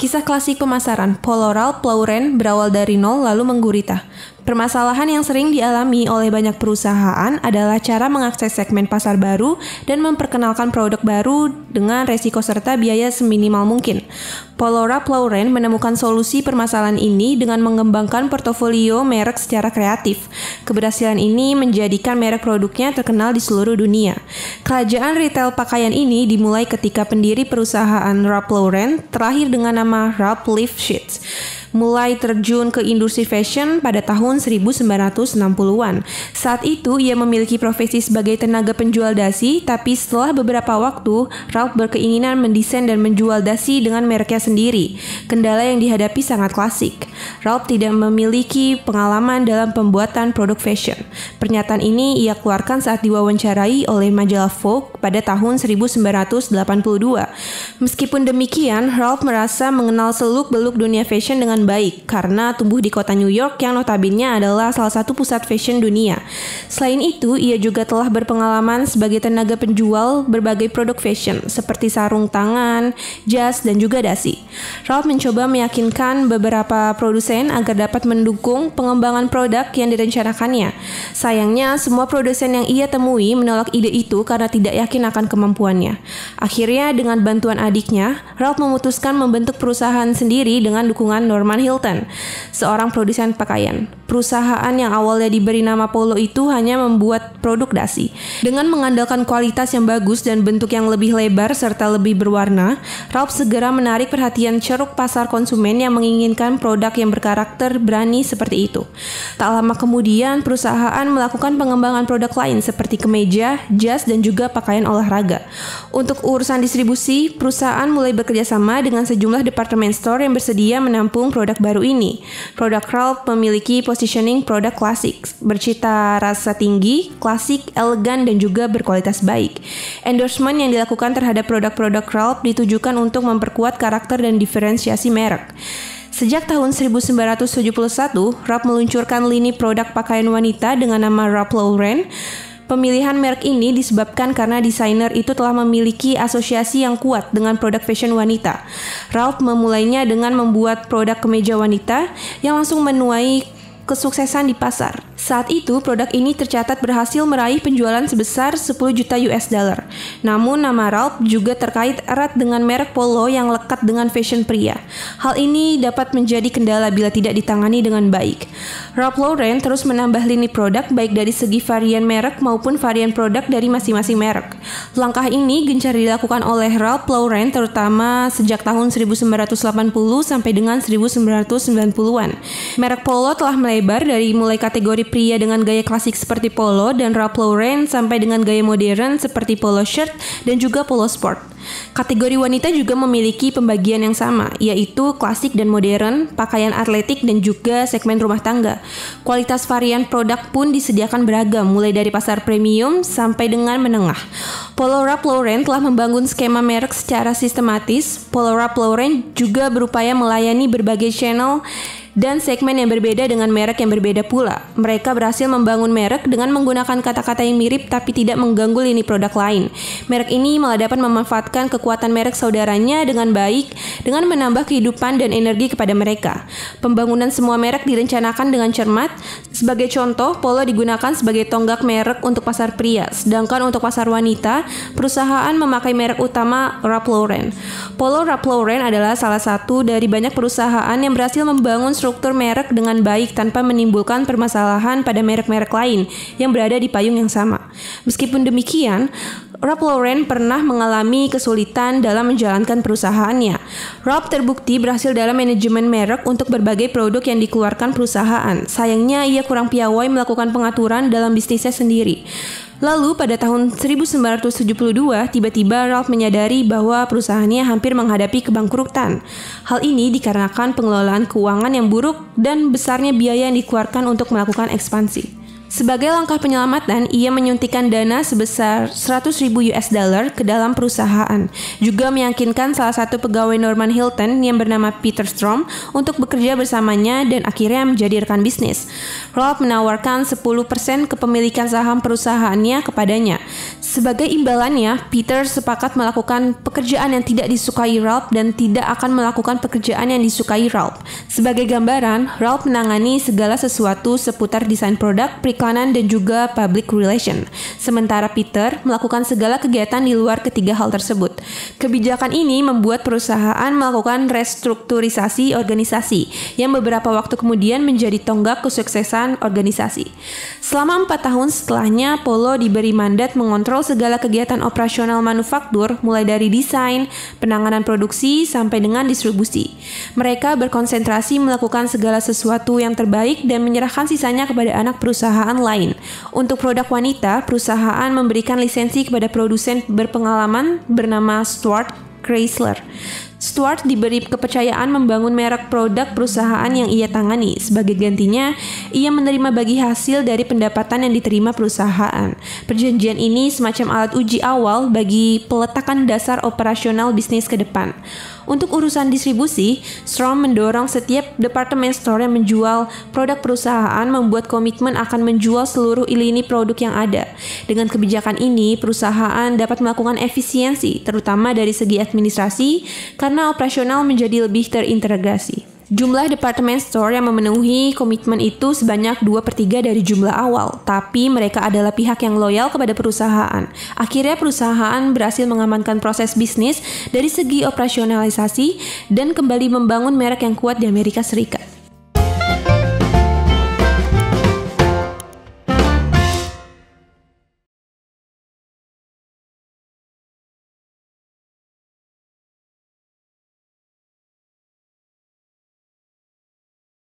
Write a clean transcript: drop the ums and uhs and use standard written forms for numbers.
Kisah klasik pemasaran, Polo Ralph Lauren berawal dari nol lalu menggurita. Permasalahan yang sering dialami oleh banyak perusahaan adalah cara mengakses segmen pasar baru dan memperkenalkan produk baru dengan resiko serta biaya seminimal mungkin. Polo Ralph Lauren menemukan solusi permasalahan ini dengan mengembangkan portofolio merek secara kreatif. Keberhasilan ini menjadikan merek produknya terkenal di seluruh dunia. Kerajaan retail pakaian ini dimulai ketika pendiri perusahaan Ralph Lauren terlahir dengan nama Ralph Lifshitz. Mulai terjun ke industri fashion pada tahun 1960-an. Saat itu ia memiliki profesi sebagai tenaga penjual dasi, tapi setelah beberapa waktu, Ralph berkeinginan mendesain dan menjual dasi dengan mereknya sendiri. Kendala yang dihadapi sangat klasik. Ralph tidak memiliki pengalaman dalam pembuatan produk fashion. Pernyataan ini ia keluarkan saat diwawancarai oleh majalah Vogue pada tahun 1982. Meskipun demikian, Ralph merasa mengenal seluk-beluk dunia fashion dengan baik karena tumbuh di kota New York yang notabene adalah salah satu pusat fashion dunia. Selain itu, ia juga telah berpengalaman sebagai tenaga penjual berbagai produk fashion seperti sarung tangan, jas, dan juga dasi. Ralph mencoba meyakinkan beberapa produsen agar dapat mendukung pengembangan produk yang direncanakannya. Sayangnya, semua produsen yang ia temui menolak ide itu karena tidak yakin akan kemampuannya. Akhirnya, dengan bantuan adiknya, Ralph memutuskan membentuk perusahaan sendiri dengan dukungan Norman Hilton, seorang produsen pakaian. Perusahaan yang awalnya diberi nama Polo itu hanya membuat produk dasi. Dengan mengandalkan kualitas yang bagus dan bentuk yang lebih lebar serta lebih berwarna, Ralph segera menarik perhatian ceruk pasar konsumen yang menginginkan produk yang berkarakter berani seperti itu. Tak lama kemudian, perusahaan melakukan pengembangan produk lain seperti kemeja, jas, dan juga pakaian olahraga. Untuk urusan distribusi, perusahaan mulai bekerjasama dengan sejumlah department store yang bersedia menampung produk baru ini. Produk Ralph memiliki positioning produk klasik, bercita rasa tinggi, klasik, elegan, dan juga berkualitas baik. Endorsement yang dilakukan terhadap produk-produk Ralph ditujukan untuk memperkuat karakter dan diferensiasi merek. Sejak tahun 1971, Ralph meluncurkan lini produk pakaian wanita dengan nama Ralph Lauren. Pemilihan merek ini disebabkan karena desainer itu telah memiliki asosiasi yang kuat dengan produk fashion wanita. Ralph memulainya dengan membuat produk kemeja wanita yang langsung menuai kesuksesan di pasar. Saat itu, produk ini tercatat berhasil meraih penjualan sebesar 10 juta US dollar. Namun, nama Ralph juga terkait erat dengan merek Polo yang lekat dengan fashion pria. Hal ini dapat menjadi kendala bila tidak ditangani dengan baik. Ralph Lauren terus menambah lini produk baik dari segi varian merek maupun varian produk dari masing-masing merek. Langkah ini gencar dilakukan oleh Ralph Lauren terutama sejak tahun 1980 sampai dengan 1990-an. Merek Polo telah melebar dari mulai kategori pria dengan gaya klasik seperti polo dan Ralph Lauren sampai dengan gaya modern seperti polo shirt dan juga polo sport. Kategori wanita juga memiliki pembagian yang sama, yaitu klasik dan modern, pakaian atletik, dan juga segmen rumah tangga. Kualitas varian produk pun disediakan beragam, mulai dari pasar premium sampai dengan menengah. Polo Ralph Lauren telah membangun skema merek secara sistematis. Polo Ralph Lauren juga berupaya melayani berbagai channel dan segmen yang berbeda dengan merek yang berbeda pula. Mereka berhasil membangun merek dengan menggunakan kata-kata yang mirip tapi tidak mengganggu lini produk lain. Merek ini malah dapat memanfaatkan kekuatan merek saudaranya dengan baik dengan menambah kehidupan dan energi kepada mereka. Pembangunan semua merek direncanakan dengan cermat. Sebagai contoh, Polo digunakan sebagai tonggak merek untuk pasar pria, sedangkan untuk pasar wanita, perusahaan memakai merek utama Ralph Lauren. Polo Ralph Lauren adalah salah satu dari banyak perusahaan yang berhasil membangun struktur merek dengan baik tanpa menimbulkan permasalahan pada merek-merek lain yang berada di payung yang sama. Meskipun demikian, Ralph Lauren pernah mengalami kesulitan dalam menjalankan perusahaannya. Ralph terbukti berhasil dalam manajemen merek untuk berbagai produk yang dikeluarkan perusahaan. Sayangnya ia kurang piawai melakukan pengaturan dalam bisnisnya sendiri. Lalu pada tahun 1972, tiba-tiba Ralph menyadari bahwa perusahaannya hampir menghadapi kebangkrutan. Hal ini dikarenakan pengelolaan keuangan yang buruk dan besarnya biaya yang dikeluarkan untuk melakukan ekspansi. Sebagai langkah penyelamatan, ia menyuntikkan dana sebesar 100.000 US dollar ke dalam perusahaan. Juga meyakinkan salah satu pegawai Norman Hilton yang bernama Peter Strom untuk bekerja bersamanya dan akhirnya menjadi rekan bisnis. Ralph menawarkan 10% kepemilikan saham perusahaannya kepadanya. Sebagai imbalannya, Peter sepakat melakukan pekerjaan yang tidak disukai Ralph dan tidak akan melakukan pekerjaan yang disukai Ralph. Sebagai gambaran, Ralph menangani segala sesuatu seputar desain produk, periklanan, dan juga public relation. Sementara Peter melakukan segala kegiatan di luar ketiga hal tersebut. Kebijakan ini membuat perusahaan melakukan restrukturisasi organisasi yang beberapa waktu kemudian menjadi tonggak kesuksesan organisasi. Selama 4 tahun setelahnya, Polo diberi mandat mengontrol segala kegiatan operasional manufaktur mulai dari desain, penanganan produksi, sampai dengan distribusi. Mereka berkonsentrasi melakukan segala sesuatu yang terbaik dan menyerahkan sisanya kepada anak perusahaan lain. Untuk produk wanita, perusahaan memberikan lisensi kepada produsen berpengalaman bernama Stuart Chrysler. Stuart diberi kepercayaan membangun merek produk perusahaan yang ia tangani. Sebagai gantinya, ia menerima bagi hasil dari pendapatan yang diterima perusahaan. Perjanjian ini semacam alat uji awal bagi peletakan dasar operasional bisnis ke depan. Untuk urusan distribusi, Strom mendorong setiap departemen store yang menjual produk perusahaan membuat komitmen akan menjual seluruh lini produk yang ada. Dengan kebijakan ini, perusahaan dapat melakukan efisiensi, terutama dari segi administrasi, karena operasional menjadi lebih terintegrasi. Jumlah department store yang memenuhi komitmen itu sebanyak 2/3 dari jumlah awal, tapi mereka adalah pihak yang loyal kepada perusahaan. Akhirnya perusahaan berhasil mengamankan proses bisnis dari segi operasionalisasi dan kembali membangun merek yang kuat di Amerika Serikat.